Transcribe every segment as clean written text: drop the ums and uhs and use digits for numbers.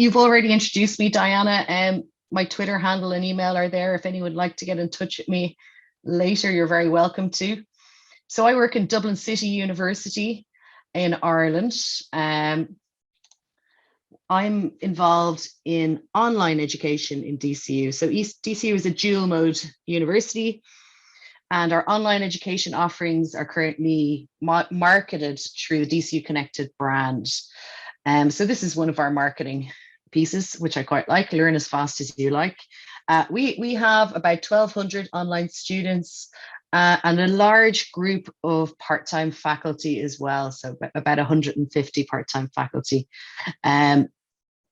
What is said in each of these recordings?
you've already introduced me, Diana. My Twitter handle and email are there. If anyone would like to get in touch with me later, you're very welcome to. So I work in Dublin City University in Ireland. I'm involved in online education in DCU. So DCU is a dual mode university, and our online education offerings are currently marketed through the DCU Connected brand. So this is one of our marketing pieces, which I quite like, learn as fast as you like. We have about 1,200 online students and a large group of part-time faculty as well. So about 150 part-time faculty.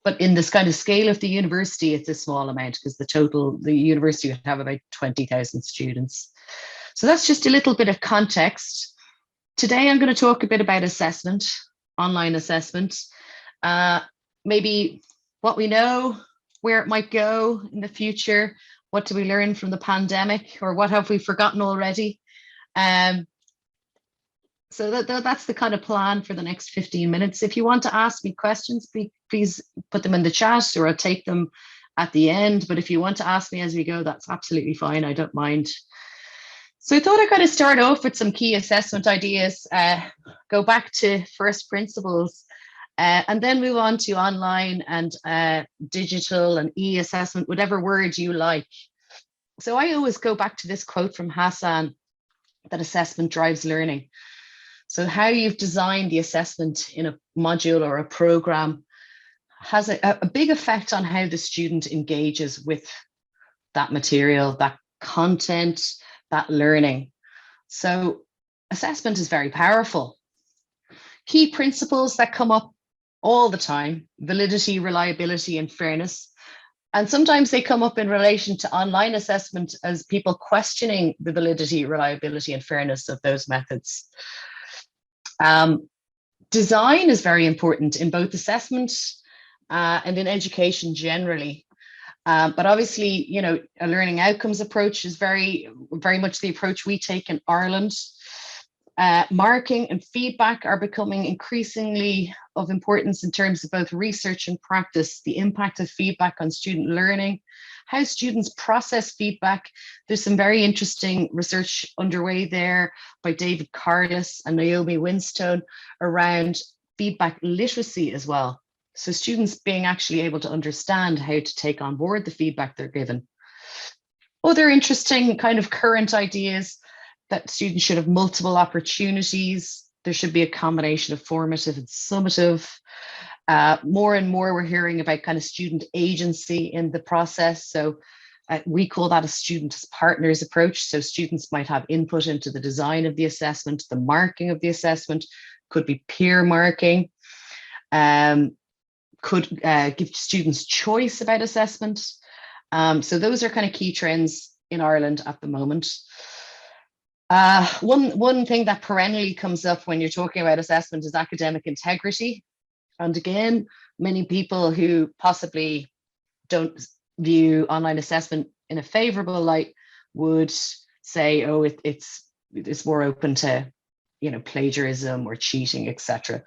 But in this kind of scale of the university, it's a small amount because the university would have about 20,000 students. So that's just a little bit of context. Today, I'm going to talk a bit about assessment, online assessment, maybe what we know, where it might go in the future, what do we learn from the pandemic, or what have we forgotten already? So that's the kind of plan for the next 15 minutes. If you want to ask me questions, please put them in the chat, or I'll take them at the end. But if you want to ask me as we go, that's absolutely fine. I don't mind. So I thought I'd kind of start off with some key assessment ideas, go back to first principles, and then move on to online and digital and e-assessment, whatever word you like. So I always go back to this quote from Hassan, that assessment drives learning. So how you've designed the assessment in a module or a program has a big effect on how the student engages with that material, that content, that learning. So assessment is very powerful. Key principles that come up all the time: validity, reliability, and fairness. And sometimes they come up in relation to online assessment as people questioning the validity, reliability, and fairness of those methods. Design is very important in both assessment and in education generally. But obviously, you know, a learning outcomes approach is very much the approach we take in Ireland. Marking and feedback are becoming increasingly of importance in terms of both research and practice, the impact of feedback on student learning, how students process feedback. There's some very interesting research underway there by David Carless and Naomi Winstone around feedback literacy as well. So students being actually able to understand how to take on board the feedback they're given. Other interesting kind of current ideas: that students should have multiple opportunities. There should be a combination of formative and summative. More and more we're hearing about kind of student agency in the process. So we call that a student as partners approach. So students might have input into the design of the assessment, the marking of the assessment, could be peer marking, could give students choice about assessment. So those are kind of key trends in Ireland at the moment. One thing that perennially comes up when you're talking about assessment is academic integrity. And again, many people who possibly don't view online assessment in a favorable light would say, oh, it's more open to, you know, plagiarism or cheating, etc.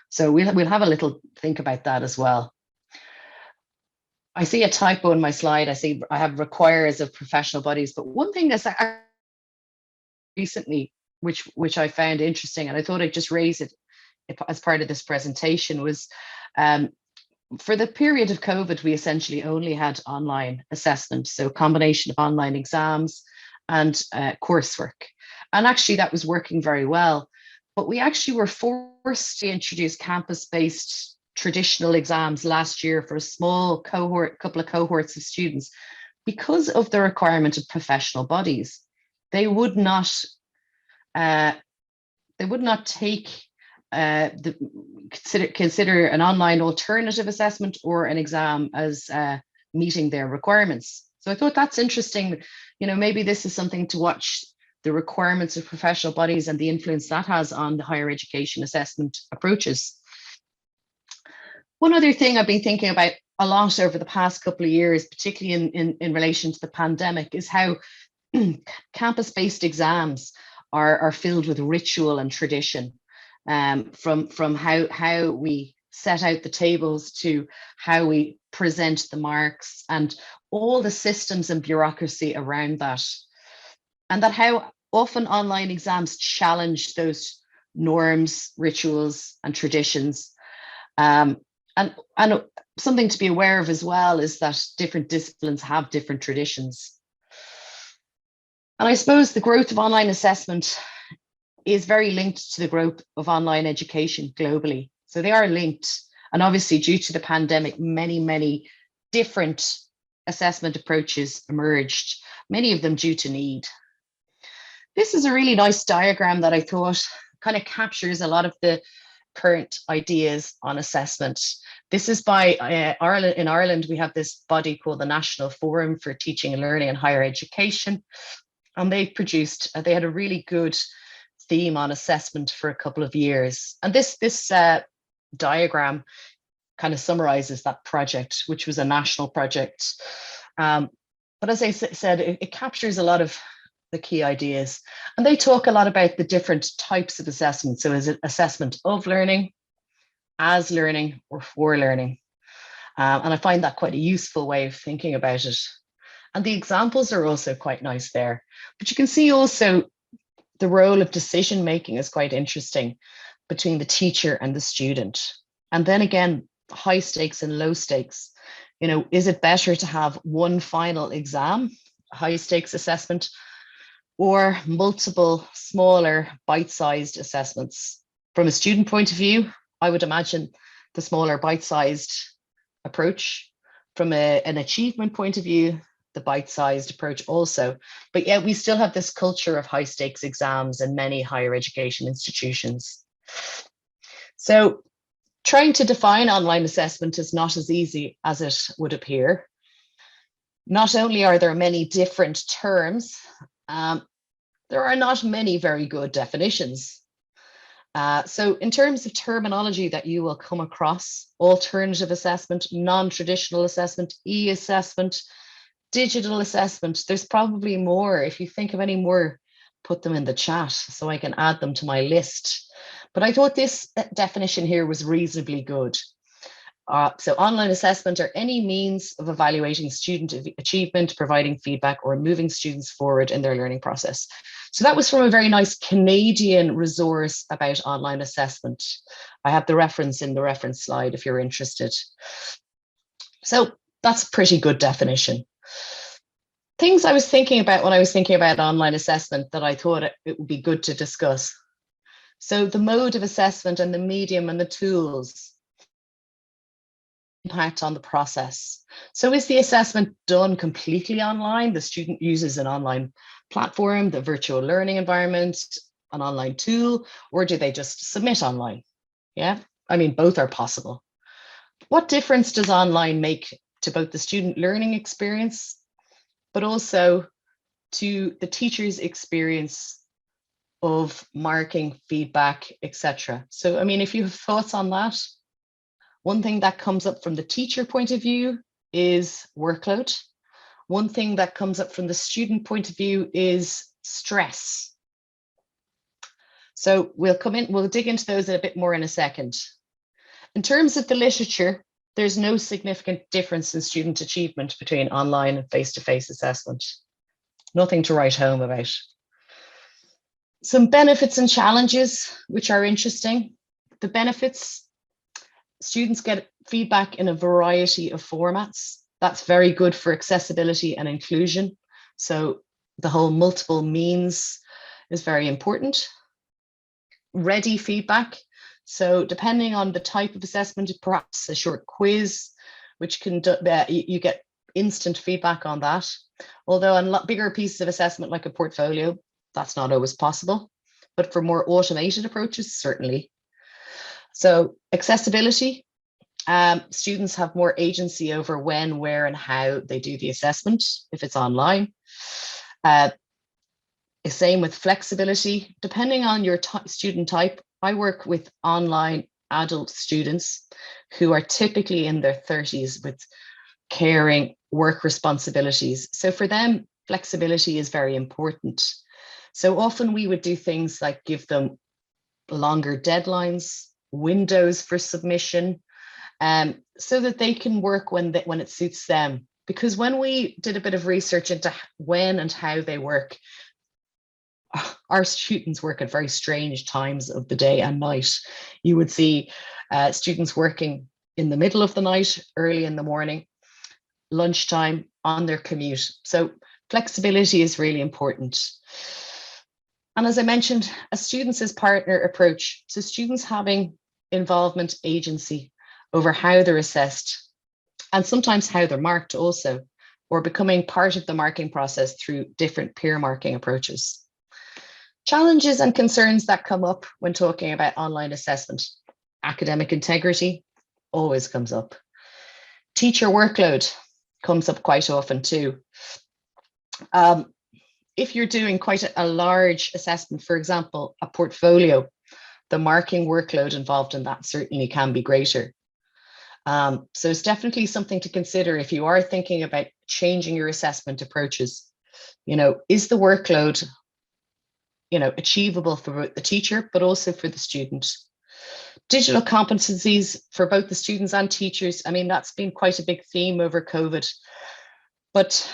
So we'll have a little think about that as well. I see a typo in my slide. I have requires of professional bodies, but one thing that's recently, which I found interesting, and I thought I'd just raise it as part of this presentation, was for the period of COVID, we essentially only had online assessment, so a combination of online exams and coursework. And actually that was working very well, but we actually were forced to introduce campus-based traditional exams last year for a small couple of cohorts of students because of the requirement of professional bodies. They would not take consider an online alternative assessment or an exam as meeting their requirements. So I thought that's interesting. You know, maybe this is something to watch, the requirements of professional bodies and the influence that has on the higher education assessment approaches. One other thing I've been thinking about a lot over the past couple of years, particularly in relation to the pandemic, is how campus-based exams are filled with ritual and tradition, from how we set out the tables to how we present the marks and all the systems and bureaucracy around that. And that how often online exams challenge those norms, rituals, and traditions. And something to be aware of as well is that different disciplines have different traditions. And I suppose the growth of online assessment is very linked to the growth of online education globally. So they are linked. And obviously, due to the pandemic, many different assessment approaches emerged, many of them due to need. This is a really nice diagram that I thought kind of captures a lot of the current ideas on assessment. This is by Ireland. In Ireland, we have this body called the National Forum for Teaching and Learning in Higher Education. And they had a really good theme on assessment for a couple of years. And this diagram kind of summarizes that project, which was a national project. But as I said, it captures a lot of the key ideas. And they talk a lot about the different types of assessment. So is it assessment of learning, as learning, or for learning? And I find that quite a useful way of thinking about it. And the examples are also quite nice there. But you can see also the role of decision making is quite interesting between the teacher and the student. And then again, high stakes and low stakes. You know, is it better to have one final exam, high stakes assessment, or multiple smaller bite-sized assessments? From a student point of view, I would imagine the smaller bite-sized approach. From an achievement point of view, the bite-sized approach also. But yet we still have this culture of high stakes exams in many higher education institutions. So trying to define online assessment is not as easy as it would appear. Not only are there many different terms, there are not many very good definitions. So in terms of terminology that you will come across, alternative assessment, non-traditional assessment, e-assessment, digital assessment, there's probably more. If you think of any more, put them in the chat so I can add them to my list. But I thought this definition here was reasonably good. So online assessment are any means of evaluating student achievement, providing feedback, or moving students forward in their learning process. So that was from a very nice Canadian resource about online assessment. I have the reference in the reference slide if you're interested. So that's a pretty good definition. Things I was thinking about when I was thinking about online assessment that I thought it would be good to discuss. So the mode of assessment and the medium and the tools impact on the process. So is the assessment done completely online? The student uses an online platform, the virtual learning environment, an online tool, or do they just submit online? Yeah, I mean, both are possible. What difference does online make to both the student learning experience, but also to the teacher's experience of marking, feedback, etc.? So, I mean, if you have thoughts on that, one thing that comes up from the teacher point of view is workload. One thing that comes up from the student point of view is stress. So we'll dig into those a bit more in a second. In terms of the literature, there's no significant difference in student achievement between online and face-to-face assessment. Nothing to write home about. Some benefits and challenges, which are interesting. The benefits: students get feedback in a variety of formats. That's very good for accessibility and inclusion. So the whole multiple means is very important. Ready feedback. So depending on the type of assessment, perhaps a short quiz, which can, you get instant feedback on that. Although on bigger pieces of assessment like a portfolio, that's not always possible. But for more automated approaches, certainly. So accessibility. Students have more agency over when, where, and how they do the assessment if it's online. Same with flexibility. Depending on your student type, I work with online adult students who are typically in their 30s with caring work responsibilities. So for them, flexibility is very important. So often we would do things like give them longer deadlines, windows for submission, so that they can work when it suits them. Because when we did a bit of research into when and how they work, our students work at very strange times of the day and night. You would see students working in the middle of the night, early in the morning, lunchtime, on their commute. So flexibility is really important. And as I mentioned, a students as partner approach. So students having involvement, agency over how they're assessed, and sometimes how they're marked also, or becoming part of the marking process through different peer marking approaches. Challenges and concerns that come up when talking about online assessment. Academic integrity always comes up. Teacher workload comes up quite often too. If you're doing quite a large assessment, for example, a portfolio, the marking workload involved in that certainly can be greater. So it's definitely something to consider if you are thinking about changing your assessment approaches. Is the workload achievable for both the teacher, but also for the student? Digital competencies for both the students and teachers. I mean, that's been quite a big theme over COVID. But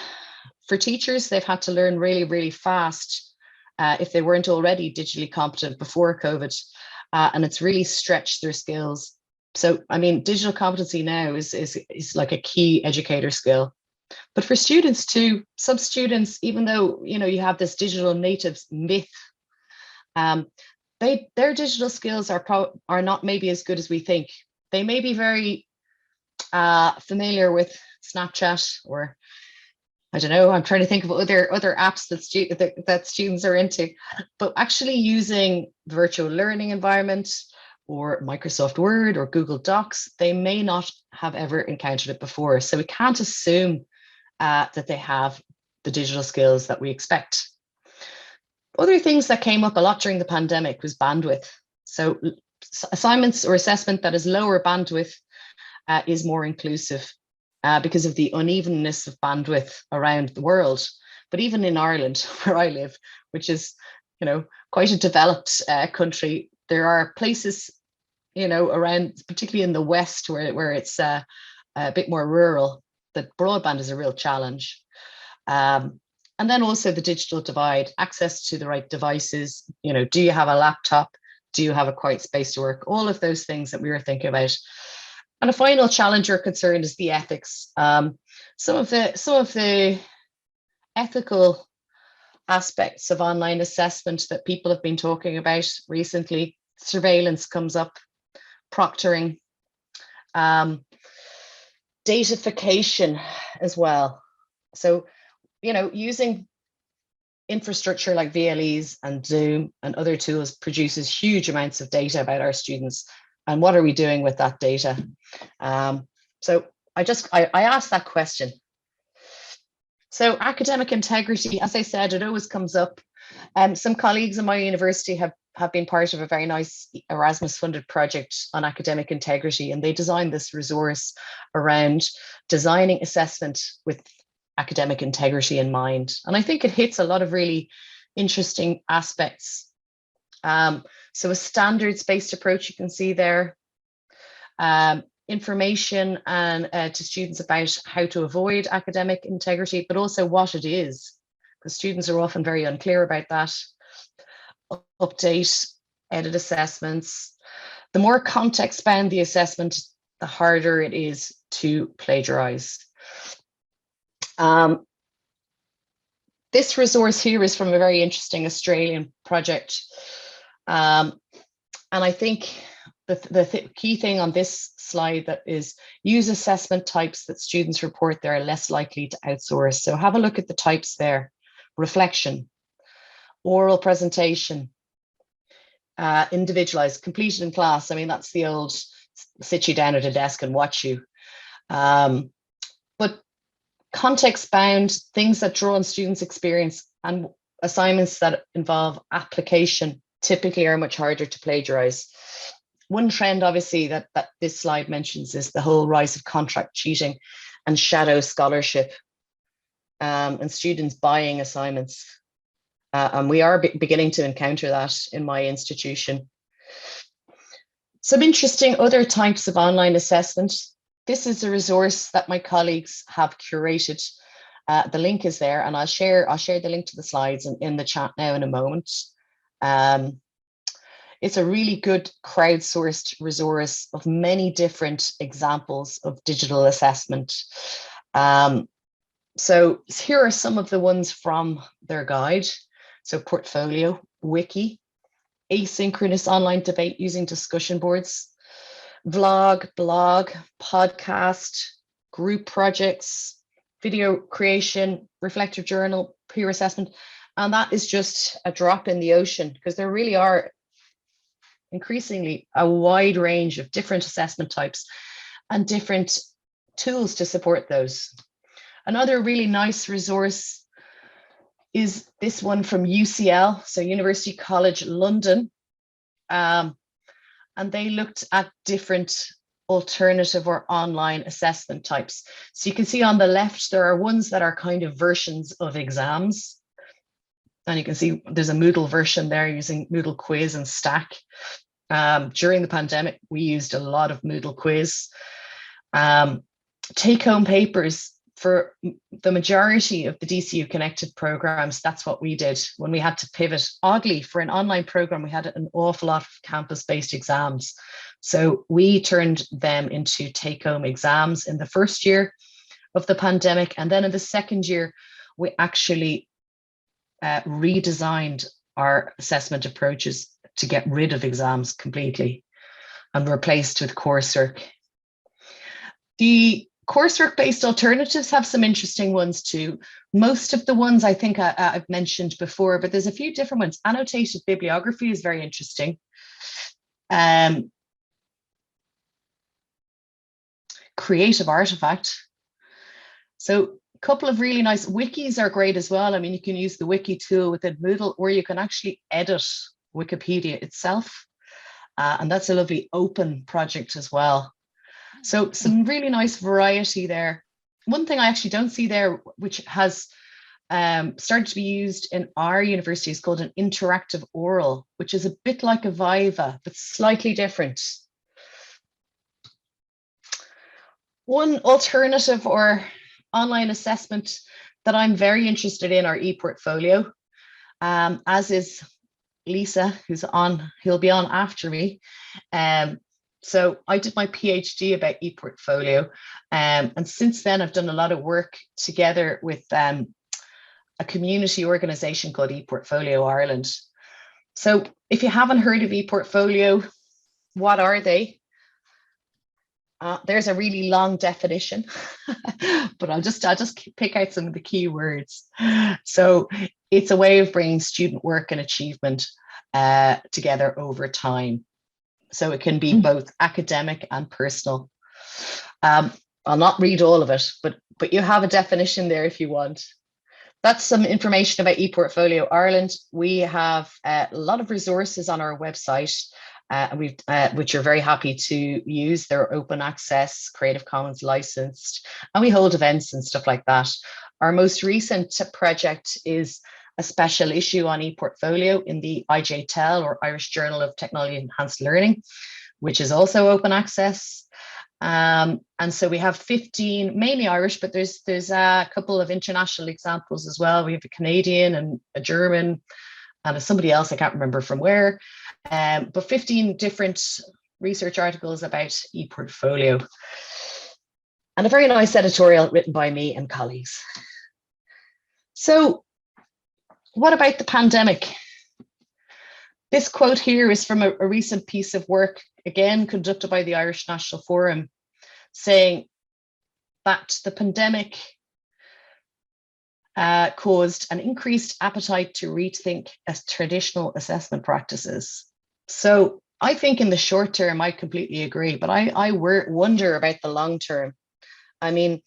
for teachers, they've had to learn really, really fast if they weren't already digitally competent before COVID. And it's really stretched their skills. So, I mean, digital competency now is like a key educator skill. But for students too, some students, even though you have this digital natives myth, their digital skills are not maybe as good as we think. They may be very familiar with Snapchat, or I don't know, I'm trying to think of other apps that students are into, but actually using virtual learning environment or Microsoft Word or Google Docs, they may not have ever encountered it before. So we can't assume that they have the digital skills that we expect. Other things that came up a lot during the pandemic was bandwidth. So assignments or assessment that is lower bandwidth is more inclusive because of the unevenness of bandwidth around the world. But even in Ireland, where I live, which is, quite a developed country, there are places, around, particularly in the West, where it's a bit more rural, that broadband is a real challenge. And then also the digital divide, access to the right devices. Do you have a laptop? Do you have a quiet space to work? All of those things that we were thinking about. And a final challenge or concern is the ethics. Some of the ethical aspects of online assessment that people have been talking about recently. Surveillance comes up, proctoring, datafication as well. So, using infrastructure like VLEs and Zoom and other tools produces huge amounts of data about our students. And what are we doing with that data? So I asked that question. So academic integrity, as I said, it always comes up. Some colleagues in my university have been part of a very nice Erasmus funded project on academic integrity, and they designed this resource around designing assessment with academic integrity in mind. And I think it hits a lot of really interesting aspects. So a standards-based approach, you can see there. Information and to students about how to avoid academic integrity, but also what it is, because students are often very unclear about that. Update, edit assessments. The more context-bound the assessment, the harder it is to plagiarize. This resource here is from a very interesting Australian project. And I think the key thing on this slide that is use assessment types that students report they're less likely to outsource. So have a look at the types there. Reflection, oral presentation, individualized, completed in class. I mean, that's the old sit you down at a desk and watch you. But context bound, things that draw on students' experience, and assignments that involve application typically are much harder to plagiarize. One trend, obviously, that this slide mentions is the whole rise of contract cheating and shadow scholarship, and students buying assignments. And we are beginning to encounter that in my institution. Some interesting other types of online assessment. This is a resource that my colleagues have curated. The link is there, and I'll share the link to the slides in the chat now in a moment. It's a really good crowdsourced resource of many different examples of digital assessment. So here are some of the ones from their guide. So portfolio, wiki, asynchronous online debate using discussion boards, vlog, blog, podcast, group projects, video creation, reflective journal, peer assessment. And that is just a drop in the ocean, because there really are increasingly a wide range of different assessment types and different tools to support those. Another really nice resource is this one from UCL, so University College London. And they looked at different alternative or online assessment types. So you can see on the left, there are ones that are kind of versions of exams. And you can see there's a Moodle version there using Moodle Quiz and Stack. During the pandemic, we used a lot of Moodle Quiz. Take-home papers for the majority of the DCU connected programs. That's what we did when we had to pivot. Oddly, for an online program, we had an awful lot of campus-based exams. So we turned them into take-home exams in the first year of the pandemic. And then in the second year, we actually redesigned our assessment approaches to get rid of exams completely and replaced with coursework. The coursework-based alternatives have some interesting ones too. Most of the ones I think I've mentioned before, but there's a few different ones. Annotated bibliography is very interesting. Creative artifact. So a couple of really nice wikis are great as well. I mean, you can use the wiki tool within Moodle, or you can actually edit Wikipedia itself. And that's a lovely open project as well. So some really nice variety there. One thing I actually don't see there, which has started to be used in our university, is called an interactive oral, which is a bit like a Viva, but slightly different. One alternative or online assessment that I'm very interested in are ePortfolio, as is Lisa, he'll be on after me. So I did my PhD about ePortfolio, and since then I've done a lot of work together with a community organization called ePortfolio Ireland. So if you haven't heard of ePortfolio, what are they? There's a really long definition, but I'll just pick out some of the key words. So it's a way of bringing student work and achievement together over time. So it can be both academic and personal. I'll not read all of it, but you have a definition there if you want. That's some information about ePortfolio Ireland. We have a lot of resources on our website, which you're very happy to use. They're open access, Creative Commons licensed, and we hold events and stuff like that. Our most recent project is a special issue on ePortfolio in the IJTEL, or Irish Journal of Technology Enhanced Learning, which is also open access. And so we have 15, mainly Irish, but there's a couple of international examples as well. We have a Canadian and a German and somebody else, I can't remember from where, but 15 different research articles about ePortfolio. And a very nice editorial written by me and colleagues. So what about the pandemic? This quote here is from a recent piece of work, again, conducted by the Irish National Forum, saying that the pandemic caused an increased appetite to rethink traditional assessment practices. So I think in the short term, I completely agree, but I wonder about the long term. I mean,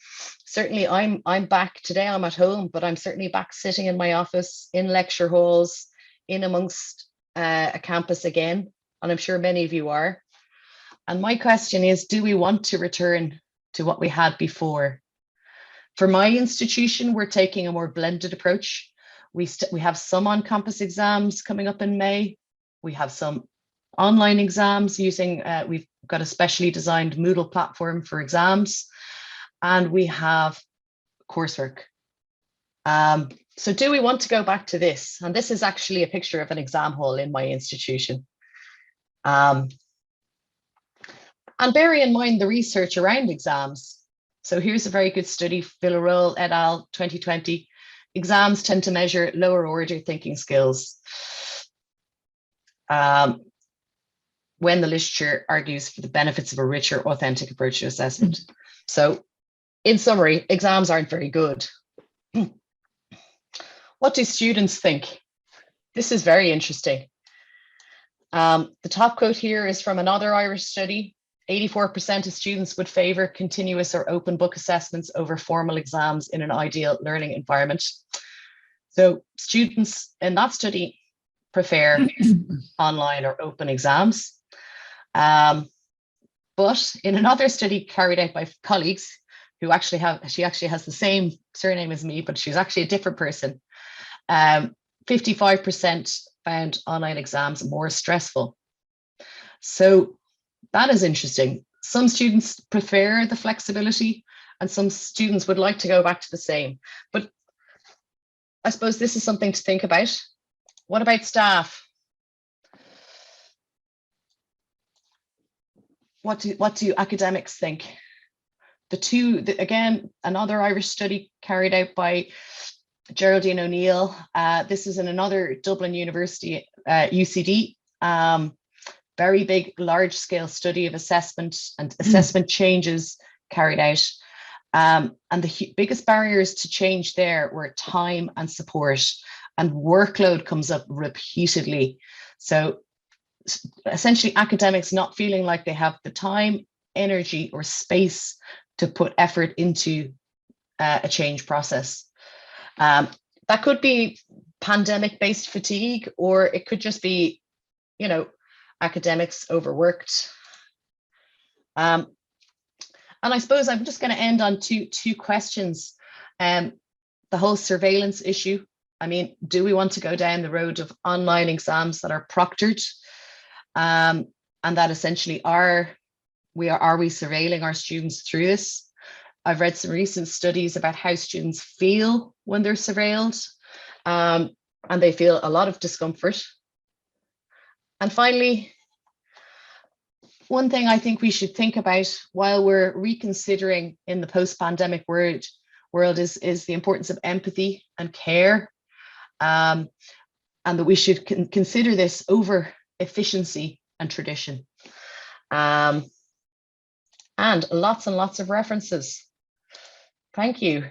certainly I'm back today, I'm at home, but I'm certainly back sitting in my office, in lecture halls, in amongst a campus again, and I'm sure many of you are. And my question is, do we want to return to what we had before? For my institution, we're taking a more blended approach. We have some on-campus exams coming up in May. We have some online exams using, we've got a specially designed Moodle platform for exams, and we have coursework. So do we want to go back to this? And this is actually a picture of an exam hall in my institution. And bearing in mind the research around exams. So here's a very good study, Villarreal et al. 2020. Exams tend to measure lower order thinking skills when the literature argues for the benefits of a richer, authentic approach to assessment. So in summary, exams aren't very good. What do students think? This is very interesting. The top quote here is from another Irish study. 84% of students would favour continuous or open book assessments over formal exams in an ideal learning environment. So students in that study prefer online or open exams. But in another study carried out by colleagues who she actually has the same surname as me, but she's actually a different person. 55% found online exams more stressful. So that is interesting. Some students prefer the flexibility and some students would like to go back to the same. But I suppose this is something to think about. What about staff? What do academics think? Again, another Irish study carried out by Geraldine O'Neill. This is in another Dublin University, UCD. Very big, large scale study of assessment and assessment changes carried out. And the biggest barriers to change there were time and support, and workload comes up repeatedly. So essentially academics not feeling like they have the time, energy, or space to put effort into a change process. That could be pandemic-based fatigue, or it could just be, academics overworked. And I suppose I'm just going to end on two questions. The whole surveillance issue. I mean, do we want to go down the road of online exams that are proctored? And that essentially are we surveilling our students through this? I've read some recent studies about how students feel when they're surveilled, and they feel a lot of discomfort. And finally, one thing I think we should think about while we're reconsidering in the post-pandemic world is the importance of empathy and care, and that we should consider this over efficiency and tradition. And lots and lots of references. Thank you.